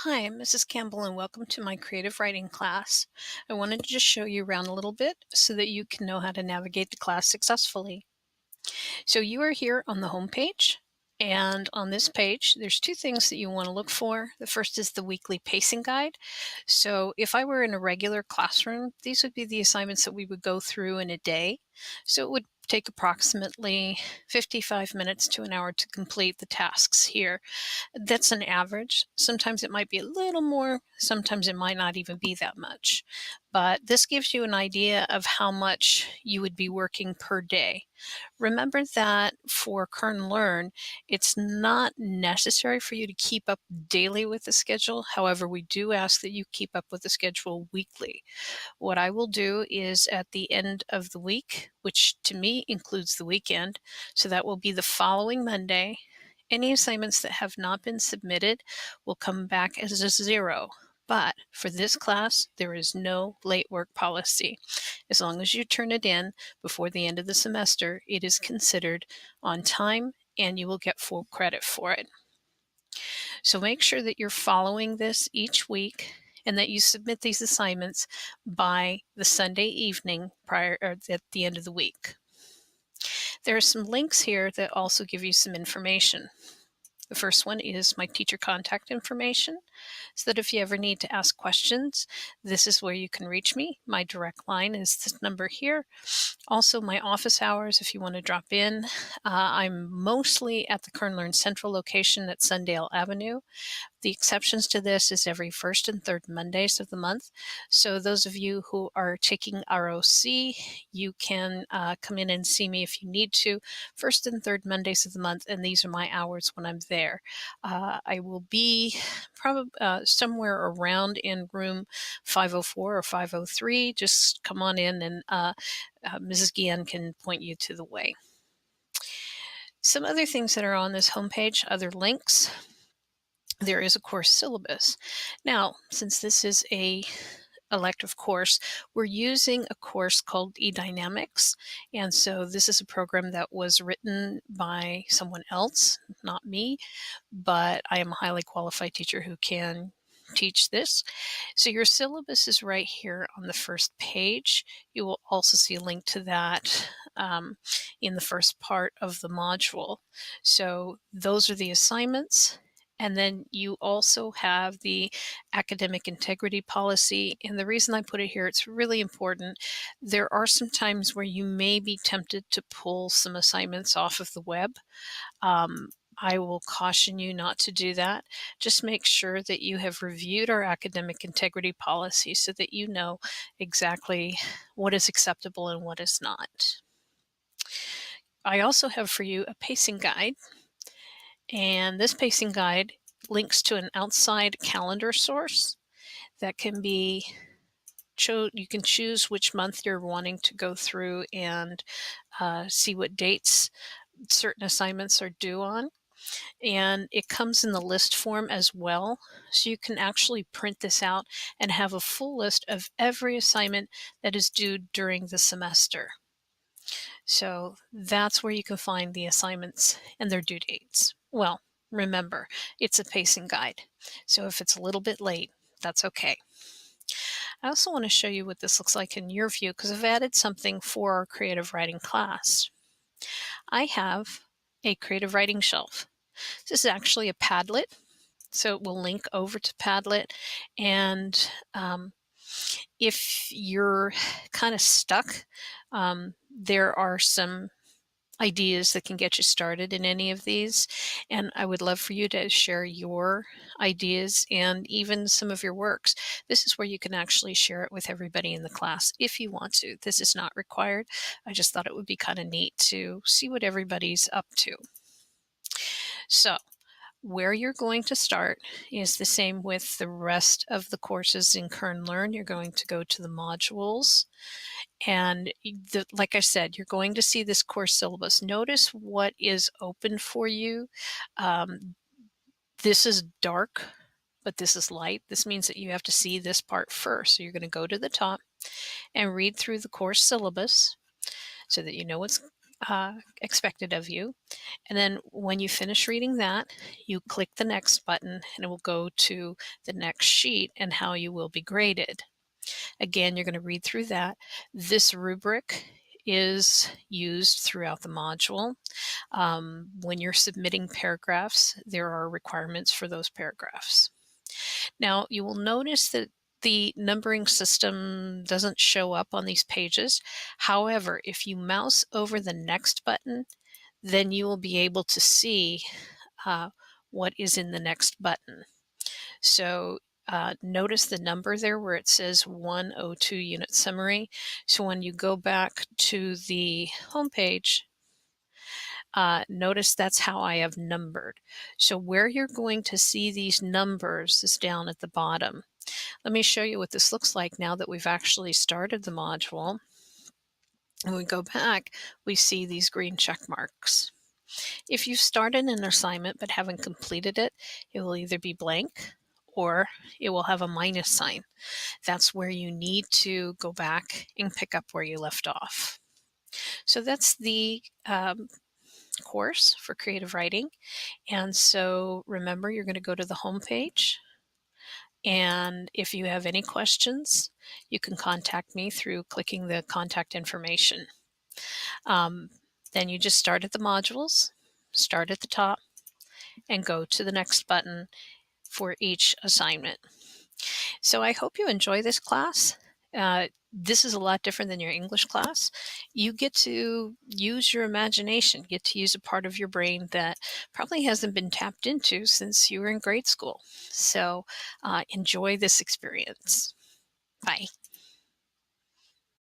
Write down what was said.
Hi, I'm Mrs. Campbell, and welcome to my creative writing class. I wanted to just show you around a little bit so that you can know how to navigate the class successfully. So you are here on the home page, and on this page, there's two things that you want to look for. The first is the weekly pacing guide. So if I were in a regular classroom, these would be the assignments that we would go through in a day. So it would take approximately 55 minutes to an hour to complete the tasks here. That's an average. Sometimes it might be a little more, sometimes it might not even be that much. But this gives you an idea of how much you would be working per day. Remember that for Kern Learn, it's not necessary for you to keep up daily with the schedule. However, we do ask that you keep up with the schedule weekly. What I will do is at the end of the week, which to me includes the weekend, so that will be the following Monday, any assignments that have not been submitted will come back as a zero. But for this class, there is no late work policy. As long as you turn it in before the end of the semester, it is considered on time and you will get full credit for it. So make sure that you're following this each week and that you submit these assignments by the Sunday evening prior or at the end of the week. There are some links here that also give you some information. The first one is my teacher contact information, so that if you ever need to ask questions, this is where you can reach me. My direct line is this number here. Also, my office hours, if you want to drop in. I'm mostly at the Kern Learn Central location at Sundale Avenue. The exceptions to this is every first and third Mondays of the month. So those of you who are taking ROC, you can come in and see me if you need to, first and third Mondays of the month, and these are my hours when I'm there. I will be probably somewhere around in room 504 or 503. Just come on in and Mrs. Guillen can point you to the way. Some other things that are on this homepage, other links. There is a course syllabus. Now, since this is a elective course, we're using a course called eDynamics. And so this is a program that was written by someone else, not me, but I am a highly qualified teacher who can teach this. So your syllabus is right here on the first page. You will also see a link to that in the first part of the module. So those are the assignments. And then you also have the academic integrity policy. And the reason I put it here, it's really important. There are some times where you may be tempted to pull some assignments off of the web. I will caution you not to do that. Just make sure that you have reviewed our academic integrity policy so that you know exactly what is acceptable and what is not. I also have for you a pacing guide. And this pacing guide links to an outside calendar source that can be you can choose which month you're wanting to go through and see what dates certain assignments are due on. And it comes in the list form as well. So you can actually print this out and have a full list of every assignment that is due during the semester. So that's where you can find the assignments and their due dates. Well, remember, it's a pacing guide. So if it's a little bit late, that's okay. I also want to show you what this looks like in your view because I've added something for our creative writing class. I have a creative writing shelf. This is actually a Padlet, so it will link over to Padlet. And if you're kind of stuck, there are some ideas that can get you started in any of these. And I would love for you to share your ideas and even some of your works. This is where you can actually share it with everybody in the class if you want to. This is not required. I just thought it would be kind of neat to see what everybody's up to. So where you're going to start is the same with the rest of the courses in Kern Learn. You're going to go to the modules. And like I said, you're going to see this course syllabus. Notice what is open for you. This is dark, but this is light. This means that you have to see this part first. So you're going to go to the top and read through the course syllabus so that you know what's expected of you. And then when you finish reading that, you click the next button and it will go to the next sheet and how you will be graded. Again, you're going to read through that. This rubric is used throughout the module. When you're submitting paragraphs, there are requirements for those paragraphs. Now, you will notice that the numbering system doesn't show up on these pages. However, if you mouse over the next button, then you will be able to see uh, what is in the next button. So notice the number there where it says 102 unit summary. So when you go back to the home page, notice that's how I have numbered. So where you're going to see these numbers is down at the bottom. Let me show you what this looks like now that we've actually started the module. When we go back, we see these green check marks. If you started an assignment but haven't completed it, it will either be blank or it will have a minus sign. That's where you need to go back and pick up where you left off. So that's the course for creative writing. And so remember, you're going to go to the home page. And if you have any questions, you can contact me through clicking the contact information. Then you just start at the modules, start at the top, and go to the next button for each assignment. So I hope you enjoy this class. This is a lot different than your English class. You get to use your imagination, get to use a part of your brain that probably hasn't been tapped into since you were in grade school. So enjoy this experience. Bye.